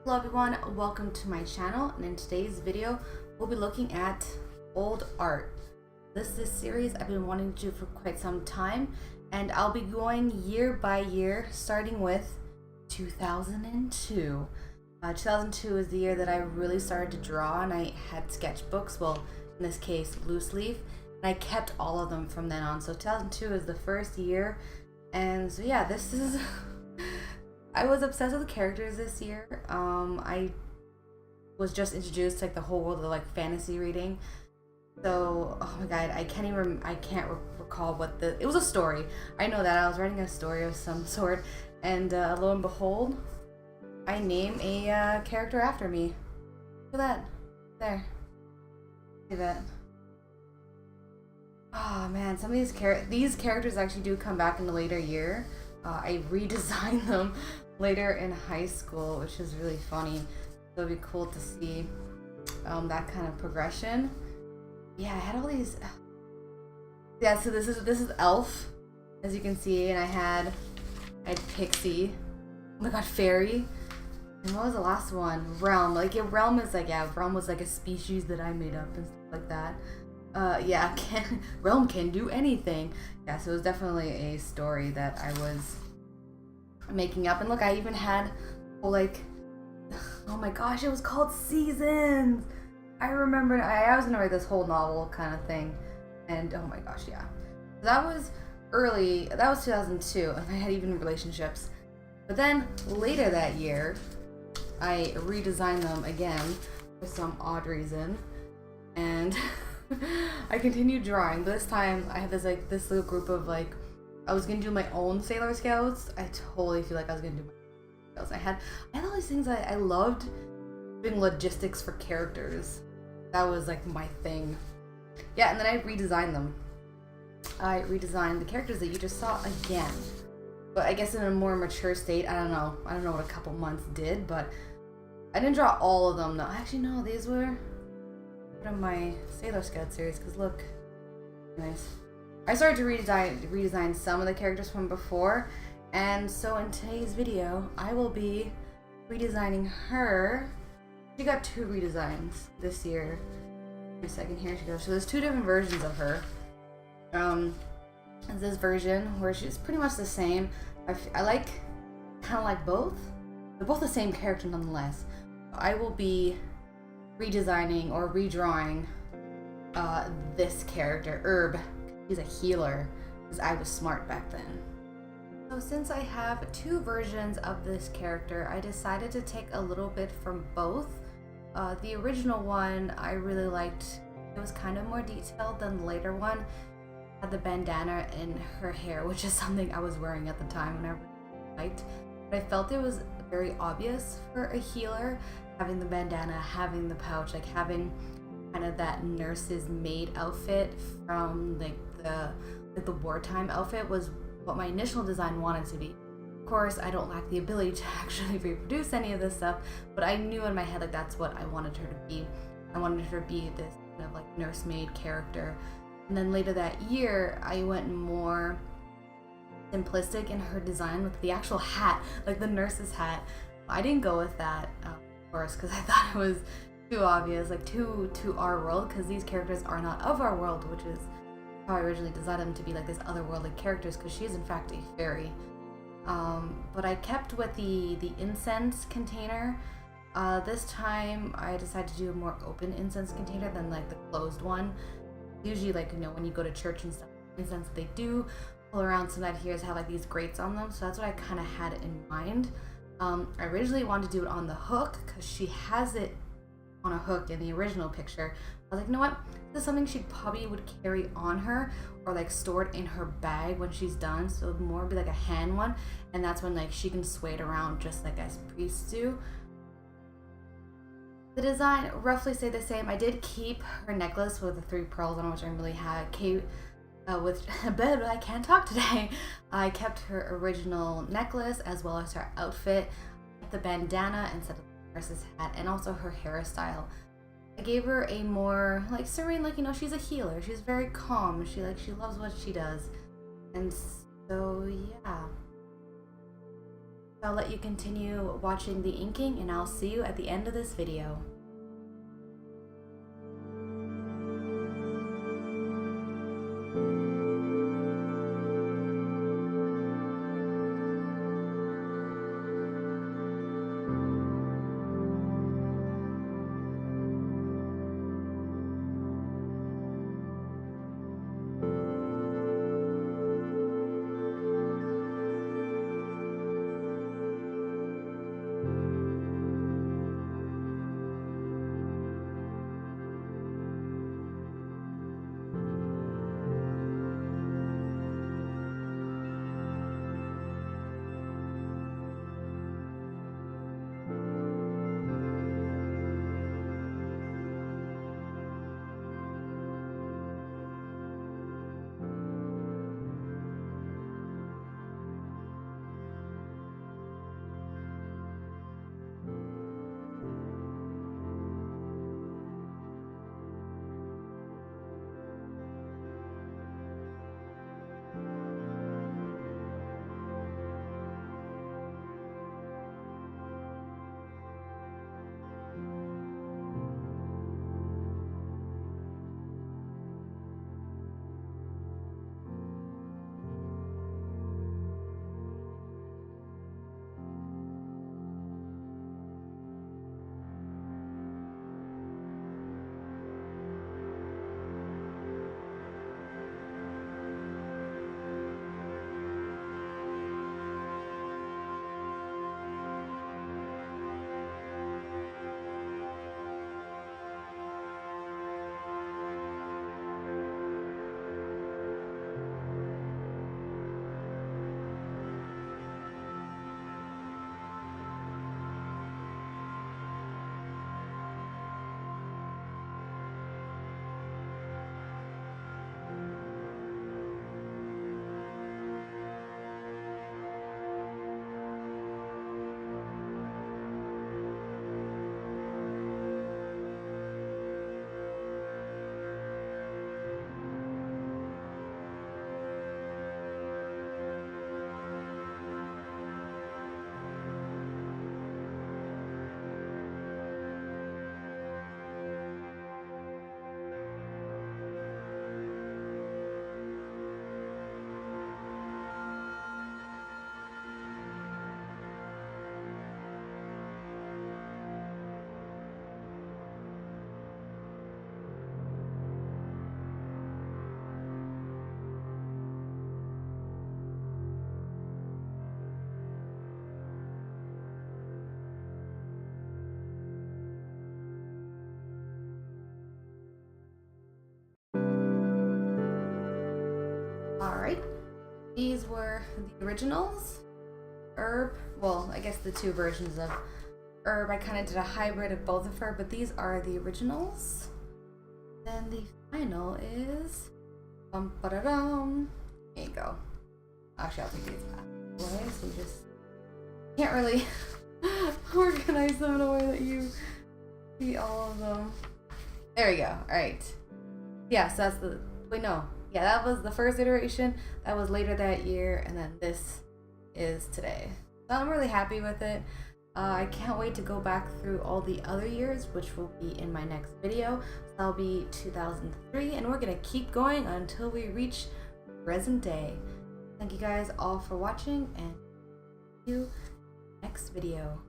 Hello everyone, welcome to my channel, and in today's video we'll be looking at old art. This is a series I've been wanting to do for quite some time, and I'll be going year by year starting with 2002. 2002 is the year that I really started to draw, and I had sketchbooks, well in this case loose leaf, and I kept all of them from then on. So 2002 is the first year, and so yeah, this is I was obsessed with the characters this year. I was just introduced to like the whole world of like fantasy reading. So, oh my god, I can't recall what it was a story. I know that I was writing a story of some sort, and lo and behold, I name a character after me. Look at that. There. See that? Oh man, some of these characters actually do come back in the later year. I redesigned them later in high school, which is really funny. So it'd be cool to see that kind of progression. Yeah, I had all these. Yeah, so this is Elf, as you can see, and I had Pixie. Oh my god, Fairy. And what was the last one? Realm. Like Realm is like, yeah, Realm was like a species that I made up and stuff like that. Yeah, Realm can do anything. Yeah, so it was definitely a story that I was making up. And look, I even had, like, oh my gosh, it was called Seasons. I remember, I was gonna write this whole novel kind of thing. And oh my gosh, yeah. That was early, that was 2002, and I had even relationships. But then later that year, I redesigned them again for some odd reason. And I continued drawing, but this time I have this little group of I was gonna do my own Sailor Scouts. I totally feel like I was gonna do my own Scouts. I had all these things. I loved doing logistics for characters. That was like my thing. Yeah, and then I redesigned them. I redesigned the characters that you just saw again, but I guess in a more mature state. I don't know what a couple months did, but I didn't draw all of them. No, actually no, these were of my Sailor Scout series, because look, nice. I started to redesign some of the characters from before, and so in today's video I will be redesigning her. She got 2 redesigns this year. Wait a second, here she goes. So there's 2 different versions of her. This version where she's pretty much the same. I like kind of like both. They're both the same character nonetheless. I will be redesigning or redrawing this character, Herb. He's a healer, because I was smart back then. So since I have 2 versions of this character, I decided to take a little bit from both. The original one I really liked. It was kind of more detailed than the later one. It had the bandana in her hair, which is something I was wearing at the time and I really liked. But I felt it was very obvious for a healer, having the bandana, having the pouch, like having kind of that nurse's maid outfit from the wartime outfit was what my initial design wanted to be. Of course, I don't lack the ability to actually reproduce any of this stuff, but I knew in my head that's what I wanted her to be. I wanted her to be this kind of nursemaid character. And then later that year, I went more simplistic in her design with the actual hat, like the nurse's hat. I didn't go with that, of course, because I thought it was too obvious, to our world, because these characters are not of our world, which is how I originally designed them to be, like this otherworldly characters, because she is in fact a fairy. But I kept with the incense container. This time I decided to do a more open incense container than the closed one. Usually when you go to church and stuff, incense they do pull around, some that here have these grates on them, so that's what I kind of had in mind. I originally wanted to do it on the hook because she has it on a hook in the original picture. I was like, you know what? This is something she probably would carry on her or stored in her bag when she's done. So it would more be like a hand one, and that's when she can sway it around just like as priests do. The design roughly stayed the same. I did keep her necklace with the 3 pearls on it, which I really had. With a bed, but I can't talk today. I kept her original necklace as well as her outfit, the bandana instead of the nurse's hat, and also her hairstyle. I gave her a more serene, she's a healer. She's very calm. She loves what she does, and so yeah. I'll let you continue watching the inking, and I'll see you at the end of this video. Alright, these were the originals. Herb, well, I guess the two versions of Herb. I kind of did a hybrid of both of her, but these are the originals. Then the final is bum-ba-da-dum. There you go. Actually, I'll take these back away, so you just can't really organize them in a way that you see all of them. There we go. Alright. Yeah, so that's the... Wait, no. Yeah, that was the first iteration. That was later that year, and then this is today. So I'm really happy with it. I can't wait to go back through all the other years, which will be in my next video. So that'll be 2003, and we're gonna keep going until we reach present day. Thank you guys all for watching, and see you next video.